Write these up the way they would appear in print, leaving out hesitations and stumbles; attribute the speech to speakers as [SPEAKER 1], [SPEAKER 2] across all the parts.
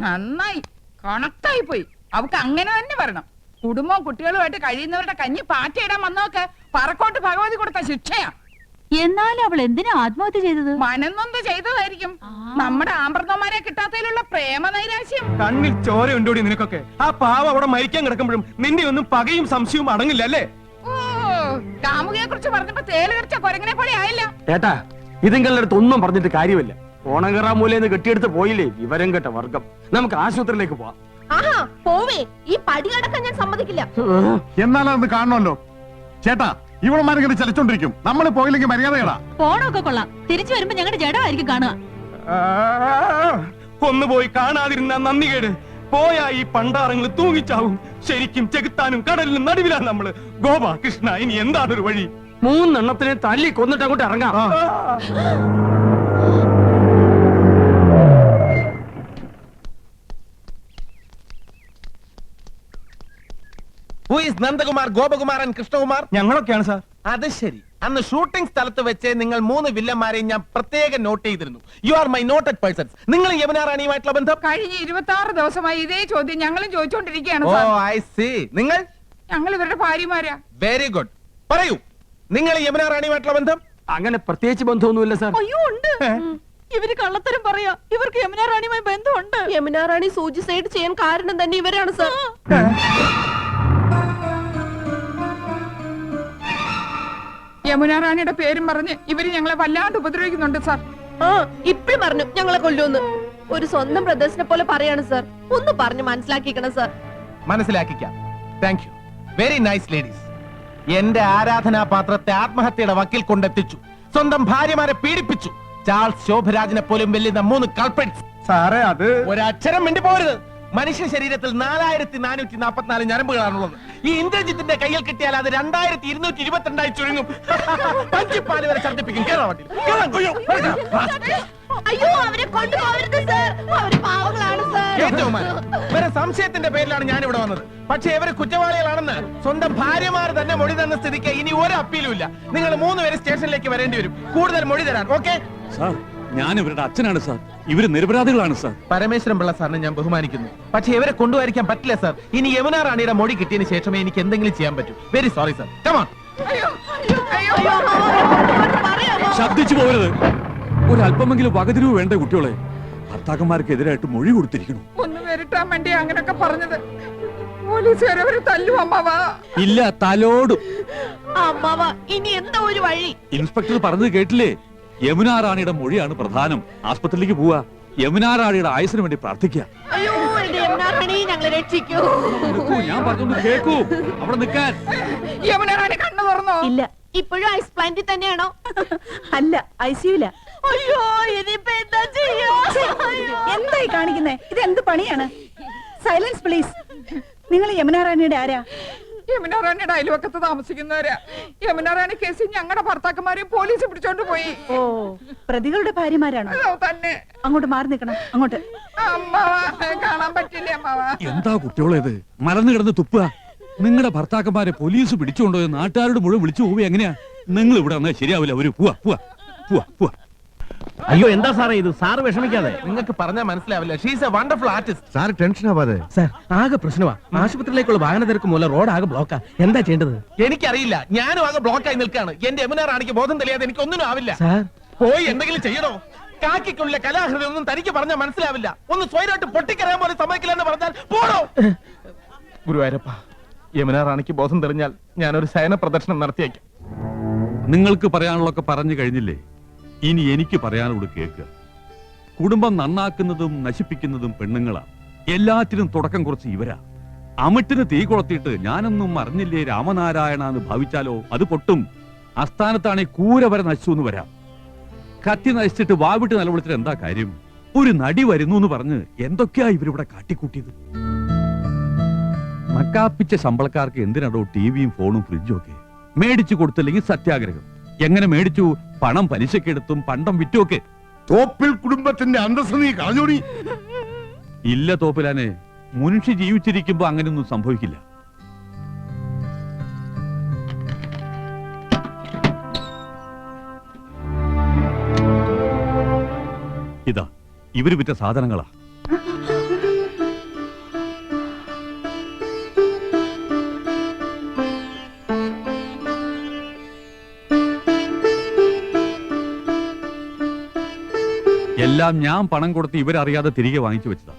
[SPEAKER 1] നന്നായി കണക്റ്റായി പോയി. അവക്ക് അങ്ങനെ തന്നെ വരണം. കുടുംബവും കുട്ടികളുമായിട്ട് കഴിയുന്നവരുടെ കഞ്ഞി പാറ്റയിടാൻ വന്നോക്ക് പറക്കോട്ട് ഭഗവതി കൊടുത്ത ശിക്ഷയാ.
[SPEAKER 2] എന്നാലും അവൾ എന്തിനാ ആത്മഹത്യ ചെയ്തത്?
[SPEAKER 1] മനന്നൊന്ന് ചെയ്തതായിരിക്കും. നമ്മുടെ ആമ്പർന്നമാരെ കിട്ടാത്തതിലുള്ള പ്രേമ നൈരാശ്യം.
[SPEAKER 3] കണ്ണിൽ ചോര ഉണ്ടോടി നിനക്കൊക്കെ? ആ പാവ അവിടെ മരിക്കാൻ കിടക്കുമ്പോഴും നിന്റെ ഒന്നും പകയും സംശയവും അടങ്ങില്ല അല്ലേ?
[SPEAKER 1] ഓ, കാമുകിയെ കുറിച്ച് പറഞ്ഞപ്പോ തേല് കടിച്ച കൊരങ്ങനെ പോലെ ആയില്ല.
[SPEAKER 4] ചേട്ടാ, ഇതിങ്ങളുടെ അടുത്ത് ഒന്നും പറഞ്ഞിട്ട് കാര്യമില്ല. ഓണങ്കറ മൂലന്ന് കെട്ടിയെടുത്ത് പോയില്ലേ വിവരം കേട്ട വർഗം. നമുക്ക് ആശുപത്രിയിലേക്ക് പോവാം.
[SPEAKER 5] പോവേ, ഈ പടി കടക്കാൻ ഞാൻ സമ്മതിക്കില്ല.
[SPEAKER 6] എന്നാലത് കാണണമല്ലോ. ചേട്ടാ, ഇവളമാരിങ്ങനെ ചലിച്ചോണ്ടിരിക്കും. നമ്മൾ പോയില്ലെങ്കിൽ മര്യാദകളാ.
[SPEAKER 2] പോണൊക്കെ കൊള്ളാം. തിരിച്ചു വരുമ്പോ ഞങ്ങളുടെ ജഡമായിരിക്കും കാണുക.
[SPEAKER 3] കൊന്നുപോയി കാണാതിരുന്ന നന്ദികേട്. പോയാ ഈ പണ്ടാറങ്ങൾ തൂങ്ങിച്ചാവും. ശരിക്കും ചെകുത്താനും കടലിനും നടുവിലാണ് നമ്മള്. ഗോപാ കൃഷ്ണ, ഇനി എന്താണൊരു വഴി?
[SPEAKER 4] 3 എണ്ണത്തിനെ തല്ലി കൊന്നിട്ട് അങ്ങോട്ട് ഇറങ്ങാം.
[SPEAKER 7] നന്ദകുമാർ, ഗോപകുമാർ ആൻഡ് കൃഷ്ണകുമാർ?
[SPEAKER 3] ഞങ്ങളൊക്കെയാണ് സാർ.
[SPEAKER 7] അത് ശരി. അന്ന് ഷൂട്ടിംഗ് സ്ഥലത്ത് വെച്ച് നിങ്ങൾ 3 വില്ലന്മാരെയും ഞാൻ പ്രത്യേകം നോട്ട് ചെയ്തിരുന്നു. You are my noted persons. നിങ്ങൾ യമുന റാണിയുമായിട്ടുള്ള ബന്ധം?
[SPEAKER 1] കഴിഞ്ഞ 26 ദിവസമായി ഇതേ ചോദ്യം ഞങ്ങളും ചോദിച്ചോണ്ടിരിക്കുകയാണ്.
[SPEAKER 7] ഓ, ഐ സീ. നിങ്ങൾ?
[SPEAKER 1] ഞങ്ങൾ ഇവരുടെ ഭാര്യമാരാ.
[SPEAKER 7] Very good. പറയൂ, നിങ്ങൾ യമുന റാണിയുമായിട്ടുള്ള ബന്ധം?
[SPEAKER 4] അങ്ങനെ പ്രത്യേകിച്ച് ബന്ധമൊന്നുമില്ല സാർ.
[SPEAKER 2] അയ്യോ, ഉണ്ട്. ഇവര് കള്ളത്തരം പറയാ. ഇവർക്ക് യമുന റാണിയുമായി ബന്ധമുണ്ട്.
[SPEAKER 5] യമുന റാണി സൂചിസൈഡ് ചെയ്യാൻ കാരണം തന്നെ ഇവരാണ് സർ.
[SPEAKER 1] യമുന റാണിയുടെ പേരും പറഞ്ഞ് ഇവര് ഞങ്ങളെ വല്ലാണ്ട് ഉപദ്രവിക്കുന്നുണ്ട് സാർ.
[SPEAKER 5] ഇപ്പഴും പറഞ്ഞു ഞങ്ങളെ കൊല്ലുമെന്ന്. ഒരു സ്വന്തം ബ്രദേഴ്സിനെ പോലെ പറയാണ് സർ. ഒന്ന് പറഞ്ഞു മനസ്സിലാക്കിക്കണം സർ.
[SPEAKER 7] മനസ്സിലാക്കിക്കാം. Thank you. Very nice ladies. എന്റെ ആരാധനാപാത്രത്തെ ആത്മഹത്യയുടെ വക്കിൽ കൊണ്ടെത്തിച്ചു. സ്വന്തം ഭാര്യമാരെ പീഡിപ്പിച്ചു. ചാൾസ് ശോഭരാജിനെ പോലും വെല്ലുന്ന 3 കൾപ്രിറ്റ്സ്.
[SPEAKER 3] സാറേ, അത്
[SPEAKER 7] ഒരക്ഷരം മിണ്ടി പോരുത്. മനുഷ്യ ശരീരത്തിൽ 4444 ഞരമ്പുകളാണുള്ളത്. ഈ ഇന്ദ്രജിത്തിന്റെ കയ്യിൽ കിട്ടിയാൽ അത് 2222 ചുരുങ്ങും. പഞ്ചിപ്പാല് വരെ ഛർദ്ദിപ്പിക്കും.
[SPEAKER 5] അയ്യോ, അവരെ കൊണ്ടുപോകരുത് സർ. അവര് പാവങ്ങളാണ് സർ.
[SPEAKER 7] വേറെ സംശയത്തിന്റെ പേരിലാണ് ഞാൻ ഇവിടെ വന്നത്. പക്ഷേ ഇവര് കുറ്റവാളികളാണെന്ന് സ്വന്തം ഭാര്യമാർ തന്നെ മൊഴി തന്ന സ്ഥിതിക്ക് ഇനി ഒരു അപ്പീലും ഇല്ല. നിങ്ങൾ 3 പേര് സ്റ്റേഷനിലേക്ക് വരേണ്ടി വരും കൂടുതൽ മൊഴി തരാൻ. Okay
[SPEAKER 8] sir? ഞാൻ ഇവരുടെ അച്ഛനാണ് സാർ. ഇവര് നിരപരാധികളാണ് സാർ.
[SPEAKER 7] പരമേശ്വരൻ പിള്ള സാറിനെ ഞാൻ ബഹുമാനിക്കുന്നു. പക്ഷേ ഇവരെ കൊണ്ടുവരിക്കാൻ പറ്റില്ല സാർ. ഇനി യമുന റാണിയുടെ മൊഴി കിട്ടിയതിന് ശേഷമേ എനിക്ക് എന്തെങ്കിലും ചെയ്യാൻ പറ്റൂ. Very sorry sir. Come on.
[SPEAKER 8] ശബ്ദിച്ചു പോകരുത്. ഒരല്പമെങ്കിലും വകതിരിവ് വേണ്ട കുട്ടികളെ. ഭർത്താക്കന്മാർക്കെതിരായിട്ട് മൊഴി കൊടുത്തിരിക്കുന്നു.
[SPEAKER 1] ഒന്ന് വരട്ടാൻ വേണ്ടി അങ്ങനൊക്കെ പറഞ്ഞത്. പോലീസുകാരവര് തല്ലും അമ്മാവാ.
[SPEAKER 8] ഇല്ല, തലോടും.
[SPEAKER 5] അമ്മാവ, ഇനി എന്താ ഒരു വഴി?
[SPEAKER 8] ഇൻസ്പെക്ടർ പറഞ്ഞത് കേട്ടില്ലേ? യമുന റാണിയുടെ മൊഴിയാണ് പ്രധാനം. ആസ്പത്രിയിലേക്ക് പോവാ. യമുന റാണിയുടെ ആയുസിന് വേണ്ടി പ്രാർത്ഥിക്കുക.
[SPEAKER 5] അയ്യോ, യമുന റാണി ഞങ്ങളെ രക്ഷിക്കൂ.
[SPEAKER 8] ഞാൻ പറഞ്ഞൊന്ന് കേൾക്കൂ. അവിടെ നിൽക്കാൻ.
[SPEAKER 1] യമുന റാണി കണ്ണു തുറന്നോ?
[SPEAKER 5] ഇല്ല. ഇപ്പോഴും ഐസ് പ്ലാന്റിൽ തന്നെയാണോ?
[SPEAKER 2] അല്ല, ഐസിയുല.
[SPEAKER 5] അയ്യോ, ഇനിയിപ്പോ എന്താ ചെയ്യാ?
[SPEAKER 2] എന്തായി കാണിക്കുന്നേ? ഇത് എന്ത് പണിയാണ്? Silence please. നിങ്ങൾ യമുന റാണിയുടെ ആരാ?
[SPEAKER 1] യമുന റാണിയുടെ അയൽവക്കത്ത് താമസിക്കുന്നവരാ. യമുന റാണി കേസിൽ ഞങ്ങളുടെ ഭർത്താക്കന്മാരെ പോലീസ് പിടിച്ചോണ്ട് പോയി.
[SPEAKER 2] ഓ, പ്രതികളുടെ ഭാര്യമാരാണോ?
[SPEAKER 1] തന്നെ.
[SPEAKER 2] അങ്ങോട്ട് മാറി നിൽക്കണം. അങ്ങോട്ട്.
[SPEAKER 1] അമ്മാവാ, കാണാൻ പറ്റില്ലേ അമ്മാവാ?
[SPEAKER 8] എന്താ കുട്ടികളേത്? മലന്ന് കിടന്ന് തുപ്പുക. നിങ്ങളുടെ ഭർത്താക്കന്മാരെ പോലീസ് പിടിച്ചുകൊണ്ടോ നാട്ടുകാരോട് മുഴുവൻ വിളിച്ചു പോവുക. എങ്ങനെയാ? നിങ്ങൾ ഇവിടെ വന്നാൽ ശരിയാവില്ല. അവര് പോവാ പോവാ പോവാ പോവാ.
[SPEAKER 4] അയ്യോ, എന്താ സാറേ ഇത്? സാറ് വിഷമിക്കാതെ.
[SPEAKER 7] നിങ്ങൾക്ക് പറഞ്ഞാൽ മനസ്സിലാവില്ല. She's A wonderful artist.
[SPEAKER 6] Sir tension ആവാതെ.
[SPEAKER 4] സാർ, ആകെ പ്രശ്നമാ. ആശുപത്രിയിലേക്കുള്ള വാഹന തിരക്ക് മൂലം റോഡ് ആകെ ബ്ലോക്കാ. എന്താ ചെയ്യേണ്ടത്?
[SPEAKER 7] എനിക്കറിയില്ല. ഞാനും ആകെ ബ്ലോക്കായി നിൽക്കാണ്. എന്റെ യമുന റാണിക്ക് ബോധം തെളിയാതെ എനിക്ക് ഒന്നിനും ആവില്ല.
[SPEAKER 4] സാർ,
[SPEAKER 7] പോയി എന്തെങ്കിലും ചെയ്യണോ? കാക്കിക്കുള്ള കലാഹൃദയം ഒന്നും തനിക്ക് പറഞ്ഞാൽ മനസ്സിലാവില്ല. ഒന്ന് സ്വയമായിട്ട് പൊട്ടിക്കറിയാൻ പോലെ സമ്മതിക്കില്ലെന്ന് പറഞ്ഞാൽ പോടോ. ഗുരുവായൂരപ്പ, യമുന റാണിക്ക് ബോധം തെളിഞ്ഞാൽ ഞാനൊരു ശയന പ്രദർശനം നടത്തിയേക്കാം.
[SPEAKER 8] നിങ്ങൾക്ക് പറയാനുള്ളതൊക്കെ പറഞ്ഞു കഴിഞ്ഞില്ലേ? ഇനി എനിക്ക് പറയാനുള്ളത് കേൾക്കുക. കുടുംബം നന്നാക്കുന്നതും നശിപ്പിക്കുന്നതും പെണ്ണുങ്ങളാ. എല്ലാറ്റിനും തുടക്കം കുറച്ച് ഇവരാ. അമിട്ടിന് തീ കൊളുത്തിയിട്ട് ഞാനൊന്നും അറിഞ്ഞില്ലേ രാമനാരായണ എന്ന് ഭാവിച്ചാലോ അത് പൊട്ടും. അസ്ഥാനത്താണെ കൂര വരെ നശിച്ചു എന്ന് വരാം. കത്തി നശിച്ചിട്ട് വാവിട്ട് നിലവിളിച്ചിട്ട് എന്താ കാര്യം? ഒരു നടി വരുന്നു എന്ന് പറഞ്ഞ് എന്തൊക്കെയാ ഇവരിവിടെ കാട്ടിക്കൂട്ടിയത്. നക്കാപ്പിച്ച ശമ്പളക്കാർക്ക് എന്തിനാടോ ടിവിയും ഫോണും ഫ്രിഡ്ജും ഒക്കെ? മേടിച്ചു കൊടുത്തില്ലെങ്കിൽ സത്യാഗ്രഹം. എങ്ങനെ മേടിച്ചു? പണം പലിശക്കെടുത്തും പണ്ടം വിറ്റുമൊക്കെ.
[SPEAKER 6] തോപ്പിൽ കുടുംബത്തിന്റെ അന്തസ്സ് നീ കളഞ്ഞോടി.
[SPEAKER 8] ഇല്ല തോപ്പിലാനെ, മനുഷ്യ ജീവിച്ചിരിക്കുമ്പോ അങ്ങനെയൊന്നും സംഭവിക്കില്ല. ഇതാ ഇവര് വിറ്റ സാധനങ്ങളാ. എല്ലാം ഞാൻ പണം കൊടുത്ത് ഇവരറിയാതെ തിരികെ വാങ്ങിച്ചു വെച്ചതാ.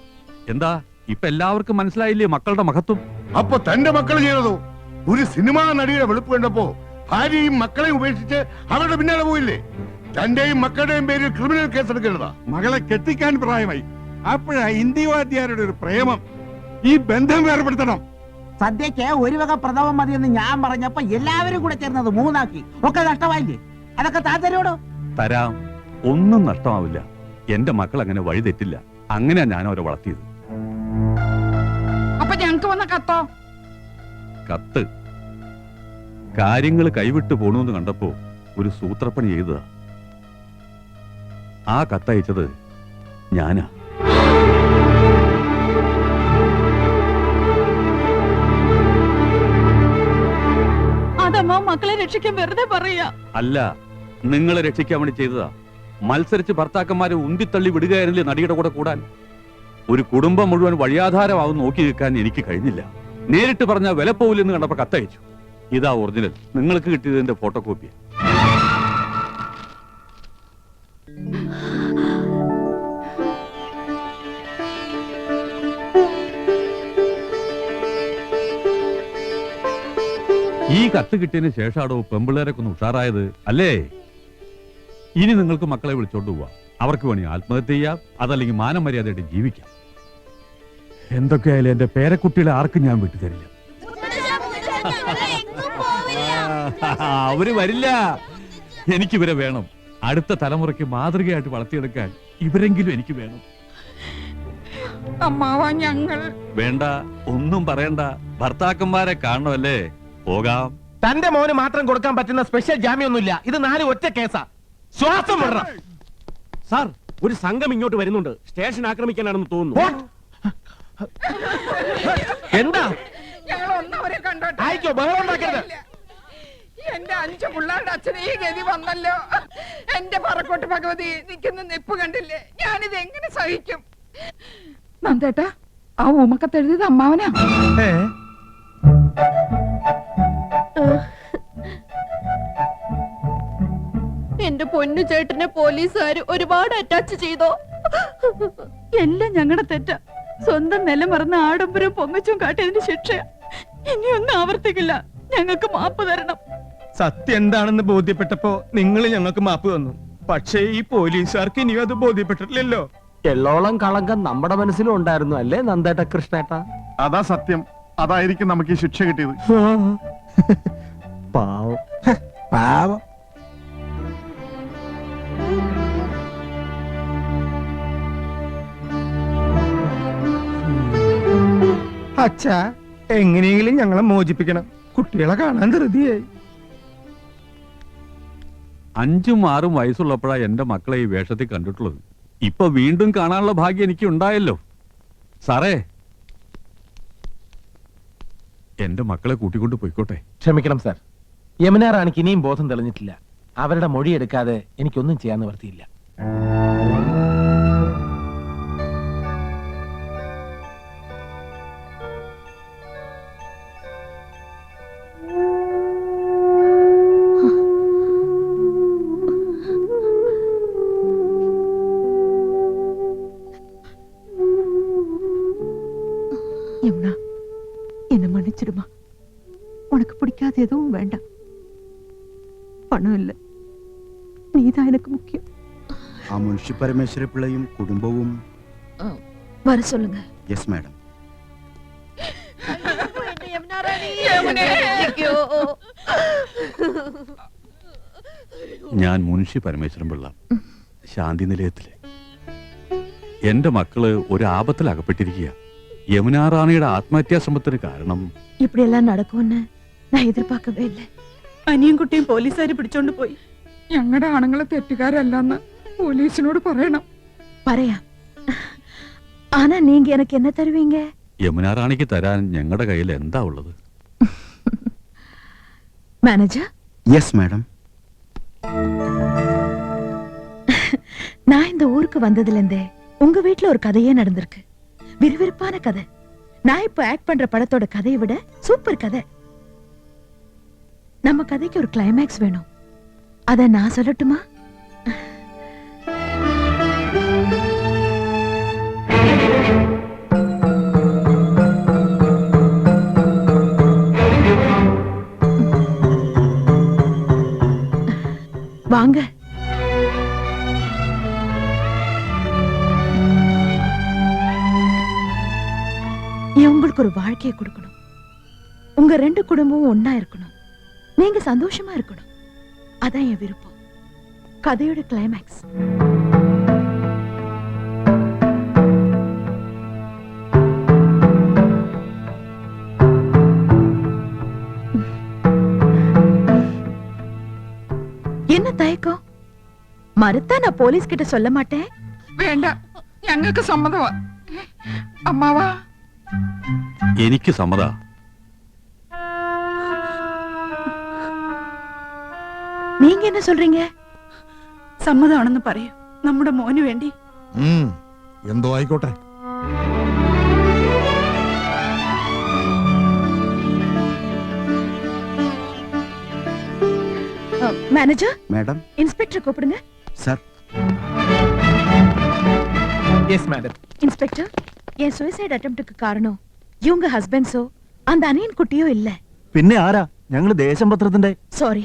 [SPEAKER 8] എന്താ ഇപ്പൊ എല്ലാവർക്കും മനസ്സിലായില്ലേ മക്കളുടെ മഹത്വം?
[SPEAKER 6] അപ്പൊ തന്റെ മക്കൾ ചെയ്തതോ? ഒരു സിനിമാ നടിയുടെ വെളുപ്പ് കണ്ടപ്പോ ഭാര്യയും മക്കളെയും ഉപേക്ഷിച്ച് അവരുടെ പിന്നാലെ പോയില്ലേ? തന്റെയും മക്കളുടെയും പേരിൽ ക്രിമിനൽ കേസ് എടുക്കേണ്ടതാ.
[SPEAKER 9] മകളെ കെട്ടിക്കാൻ പ്രായമായി. അപ്പോഴാ ഹിന്ദിവാദ്യാരുടെ ഒരു പ്രേമം. ഈ ബന്ധം വേർപെടുത്തണം.
[SPEAKER 10] സദ്യക്ക് ഒരു വക പ്രഥമം മതിയെന്ന് ഞാൻ പറഞ്ഞപ്പോ എല്ലാവരും കൂടെ ചേർന്നത് മൂന്നാക്കി. ഒക്കെ നഷ്ടമായില്ലേ? അതൊക്കെ താൻ തരുവോടോ?
[SPEAKER 8] തരാം, ഒന്നും നഷ്ടമാവില്ല. എന്റെ മക്കൾ അങ്ങനെ വഴി തെറ്റില്ല. അങ്ങനെയാ ഞാൻ അവരെ വളർത്തിയത്.
[SPEAKER 1] അപ്പൊ ഞങ്ങക്ക് വന്ന കത്തോ?
[SPEAKER 8] കത്ത് കാര്യങ്ങൾ കൈവിട്ട് പോണൂന്ന് കണ്ടപ്പോ ഒരു സൂത്രപ്പണി ചെയ്തതാ. ആ കത്തയച്ചത് ഞാനാ.
[SPEAKER 2] അതമ്മ മക്കളെ രക്ഷിക്കാൻ വെറുതെ പറയാ.
[SPEAKER 8] അല്ല, നിങ്ങളെ രക്ഷിക്കാൻ വേണ്ടി ചെയ്തതാ. മത്സരിച്ച് ഭർത്താക്കന്മാരെ ഉന്തിത്തള്ളി വിടുകയായിരുന്നില്ലേ നടിയുടെ കൂടെ കൂടാൻ. ഒരു കുടുംബം മുഴുവൻ വഴിയാധാരമാവും നോക്കി നിൽക്കാൻ എനിക്ക് കഴിഞ്ഞില്ല. നേരിട്ട് പറഞ്ഞ വില പോവില്ലെന്ന് കണ്ടപ്പോ കത്തയച്ചു. ഇതാ ഒറിജിനൽ. നിങ്ങൾക്ക് കിട്ടിയതിന്റെ ഫോട്ടോ കോപ്പി. ഈ കത്ത് കിട്ടിയതിന് ശേഷമാണോ പെമ്പിള്ളേരൊക്കെ ഒന്ന് ഉഷാറായത് അല്ലേ? ഇനി നിങ്ങൾക്ക് മക്കളെ വിളിച്ചോണ്ട് പോവാം. അവർക്ക് വേണി ആത്മഹത്യ ചെയ്യാം, അതല്ലെങ്കിൽ മാനം മര്യാദയായിട്ട് ജീവിക്കാം. എന്തൊക്കെയായാലും എന്റെ പേരക്കുട്ടികളെ ആർക്കും ഞാൻ വിട്ടുതരില്ല. അവര് വരില്ല. എനിക്കിവരെ വേണം. അടുത്ത തലമുറയ്ക്ക് മാതൃകയായിട്ട് വളർത്തിയെടുക്കാൻ ഇവരെങ്കിലും എനിക്ക് വേണം.
[SPEAKER 1] അമ്മാവാ ഞങ്ങൾ
[SPEAKER 8] വേണ്ട, ഒന്നും പറയണ്ട. ഭർത്താക്കന്മാരെ കാണണമല്ലേ? പോകാം.
[SPEAKER 7] തന്റെ മോന് മാത്രം കൊടുക്കാൻ പറ്റുന്ന സ്പെഷ്യൽ ജാമ്യമൊന്നുമില്ല. ഇത് 4 ഒറ്റ കേസാ. ശ്വാസം വിടണം.
[SPEAKER 4] സാർ, ഒരു സംഘം ഇങ്ങോട്ട് വരുന്നുണ്ട്. സ്റ്റേഷൻ ആക്രമിക്കാനാണെന്ന് തോന്നുന്നു.
[SPEAKER 7] എന്താ?
[SPEAKER 1] ഞങ്ങൾ ഒന്നവരെ കണ്ടോട്ടെ.
[SPEAKER 7] ആയിക്കോ, ബഹളം ഉണ്ടാക്കരുത്.
[SPEAKER 1] എന്റെ 5 പിള്ളേരുടെ അച്ഛനെ ഈ ഗതി വന്നല്ലോ. എന്റെ പറക്കോട്ട് ഭഗവതി നിൽക്കുന്ന നിപ്പ് കണ്ടില്ലേ? ഞാനിത് എങ്ങനെ സഹിക്കും? നന്ദേട്ടാ, ആ ഊമക്കത്തെഴുതിയത് അമ്മാവനാ.
[SPEAKER 5] എന്റെ പൊന്നു ചേട്ടനെ പോലീസുകാര് ഒരുപാട് അറ്റാച്ച് ചെയ്തോ?
[SPEAKER 2] എല്ലാം ഞങ്ങളുടെ തെറ്റാ. സ്വന്തം നില മറന്ന് ആഡംബരം പൊങ്ങച്ചും കാട്ടിയതിന് ശിക്ഷ ഇനിയൊന്നും ആവർത്തിക്കില്ല. ഞങ്ങൾക്ക് മാപ്പ് തരണം.
[SPEAKER 3] സത്യം എന്താണെന്ന് ബോധ്യപ്പെട്ടപ്പോ നിങ്ങൾ ഞങ്ങൾക്ക് മാപ്പ് തന്നു. പക്ഷേ ഈ പോലീസുകാർക്ക് ഇനിയും അത് ബോധ്യപ്പെട്ടിട്ടില്ലല്ലോ.
[SPEAKER 4] എള്ളോളം കളങ്കം നമ്മുടെ മനസ്സിലും ഉണ്ടായിരുന്നു അല്ലേ നന്ദേട്ട കൃഷ്ണേട്ട?
[SPEAKER 6] അതാ സത്യം. അതായിരിക്കും നമുക്ക് ഈ ശിക്ഷ കിട്ടിയത്.
[SPEAKER 4] പാവം.
[SPEAKER 10] പാവം.
[SPEAKER 3] അച്ഛാ, എങ്ങനെയെങ്കിലും ഞങ്ങളെ മോചിപ്പിക്കണം. കുട്ടികളെ കാണാൻ ധൃതിയായി.
[SPEAKER 8] 5ഉം 6ഉം വയസ്സുള്ളപ്പോഴാ എന്റെ മക്കളെ ഈ വേഷത്തിൽ കണ്ടിട്ടുള്ളത്. ഇപ്പൊ വീണ്ടും കാണാനുള്ള ഭാഗ്യം എനിക്ക് ഉണ്ടായല്ലോ. സാറേ, എന്റെ മക്കളെ കൂട്ടിക്കൊണ്ട് പോയിക്കോട്ടെ.
[SPEAKER 7] ക്ഷമിക്കണം സാർ, യമുന റാണിക്ക് ഇനിയും ബോധം തെളിഞ്ഞിട്ടില്ല. അവരുടെ മൊഴി എടുക്കാതെ എനിക്കൊന്നും ചെയ്യാൻ നിവർത്തിയില്ല.
[SPEAKER 2] யமுனா, என்ன மன்னிச்சிடுமா. உனக்கு பிடிக்காத எதுவும் வேண்டாம். பணம் இல்ல, நீதான் எனக்கு முக்கியம்.
[SPEAKER 11] ആ മുൻഷി പരമേശ്വര പിള്ളയും കുടുംബവും
[SPEAKER 2] வர சொல்லுங்க.
[SPEAKER 11] Yes madam.
[SPEAKER 8] ഞാൻ മുൻഷി പരമേശ്വരൻ പിള്ള, ശാന്തി നിലയത്തിലെ. എന്റെ മക്കള് ഒരു ആപത്തിൽ അകപ്പെട്ടിരിക്കുക. യമുനാ റാണിയുടെ ആത്മഹത്യാശ്രമത്തിന് കാരണം
[SPEAKER 2] இப்படி எல்லாம் நடக்கும்னு நான் எதிர்பார்க்கவே இல்லை. അനിയും കുട്ടിയും പോലീസുകാര് പിടിച്ചോണ്ട് പോയി.
[SPEAKER 1] ഞങ്ങളുടെ ആണുങ്ങളെ തെറ്റുകാരല്ലെന്ന് പോലീസിനോട് പറയണം.
[SPEAKER 2] പറയാം. ஆனா நீங்க எனக்கு என்ன தருவீங்க?
[SPEAKER 8] യമുനാ റാണിക്ക് തരാൻ ഞങ്ങളുടെ കയ്യിൽ എന്താ ഉള്ളത്?
[SPEAKER 2] Manager,
[SPEAKER 11] yes madam.
[SPEAKER 2] நான் இந்த ஊருக்கு வந்ததுல இருந்தே உங்க வீட்டுல ஒரு கதையே நடந்திருக்கு. விறுவிறுப்பான கதை. நான் இப்ப ஆக்ட் பண்ற படத்தோட கதையை விட சூப்பர் கதை. நம்ம கதைக்கு ஒரு கிளைமேக்ஸ் வேணும். அத நான் சொல்லட்டுமா? வாங்க. உங்களுக்கு ஒரு வாழ்க்கையை கொடுக்கணும். உங்க 2 குடும்பமும் ஒன்னா இருக்கணும். நீங்க சந்தோஷமா இருக்கணும். அதான் என் விருப்பம். கதையோட கிளைமேக்ஸ். என்ன தயக்கம்? மறுத்தா நான் போலீஸ் கிட்ட சொல்ல மாட்டேன்.
[SPEAKER 1] വേണ്ട, ഞങ്ങൾക്ക് സമ്മതമാ. അമ്മാവാ,
[SPEAKER 8] എനിക്ക് സമ്മതാ.
[SPEAKER 2] நீங்க என்ன சொல்றீங்க?
[SPEAKER 12] സമ്മതമാണെന്ന് പറയൂ, നമ്മുടെ മോന് വേണ്ടി.
[SPEAKER 6] എന്തോ ആയിക്കോട്ടെ.
[SPEAKER 2] Manager,
[SPEAKER 11] madam.
[SPEAKER 2] இன்ஸ்பெக்டர் கூப்பிடுங்க.
[SPEAKER 11] சார்.
[SPEAKER 7] Yes madam.
[SPEAKER 2] இன்ஸ்பெக்டர், என் சூசைட் அட்டெம்ப்ட்க்கு காரணம் இவங்க ஹஸ்பண்ட்ஸோ அந்த அனியன் குட்டியோ இல்ல.
[SPEAKER 3] പിന്നെ ആരാ? ഞങ്ങള് ദേശപത്രത്തിന്റെ.
[SPEAKER 2] சாரி,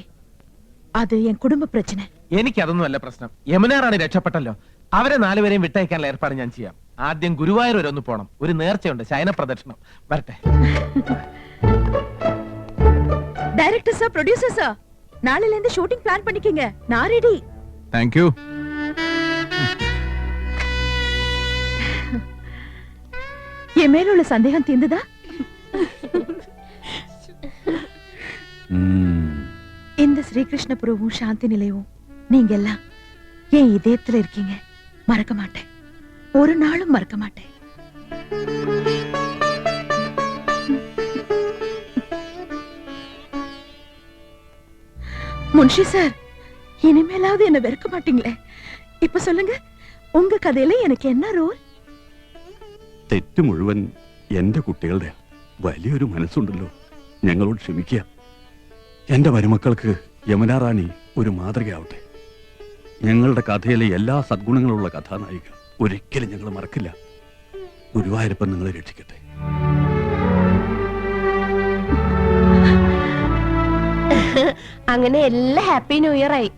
[SPEAKER 2] അത് എൻ കുടുംബ പ്രശ്നം.
[SPEAKER 7] എനിക്ക് അതൊന്നും അല്ല പ്രശ്നം. യമുനാറാണി രക്ഷപ്പെട്ടല്ലോ. അവരെ 4 പേരെയും വിട്ടയക്കാനുള്ള ഏർപ്പാട് ഞാൻ ചെയ്യാം. ആദ്യം ഗുരുവായൂർ വരെ ഒന്ന് പോണം. ഒരു നേർച്ചയുണ്ട്, ശയന പ്രദക്ഷിണം. വരട്ടെ.
[SPEAKER 2] டைரக்டர் சார், ப்ரொடியூசர் சார், நாளையில இருந்து ஷூட்டிங் பிளான் பண்ணிக்கங்க. நான் ரெடி.
[SPEAKER 7] Thank you.
[SPEAKER 2] என் மேல உள்ள சந்தேகம் தீர்ந்ததா? இந்த ஸ்ரீகிருஷ்ணபுரமும் சாந்தி நிலையமும் நீங்க எல்லாம் என் இதயத்துல இருக்கீங்க. மறக்க மாட்டேன், ஒரு நாளும் மறக்க மாட்டேன். முன்ஷி சார், இனிமேலாவது என்ன வெறுக்க மாட்டீங்களே? இப்ப சொல்லுங்க, உங்க கதையில எனக்கு என்ன ரோல்?
[SPEAKER 8] തെറ്റ് മുഴുവൻ എന്റെ കുട്ടികളുടെ. വലിയൊരു മനസ്സുണ്ടല്ലോ, ഞങ്ങളോട് ക്ഷമിക്കുക. എന്റെ മരുമക്കൾക്ക് യമുനാ റാണി ഒരു മാതൃകയാവട്ടെ. ഞങ്ങളുടെ കഥയിലെ എല്ലാ സദ്ഗുണങ്ങളുള്ള കഥാനായിക ഒരിക്കലും ഞങ്ങൾ മറക്കില്ല. ഗുരുവായൂരപ്പൻ നിങ്ങളെ രക്ഷിക്കട്ടെ.
[SPEAKER 5] അങ്ങനെ എല്ലാ ഹാപ്പി ന്യൂ ഇയർ ആയി.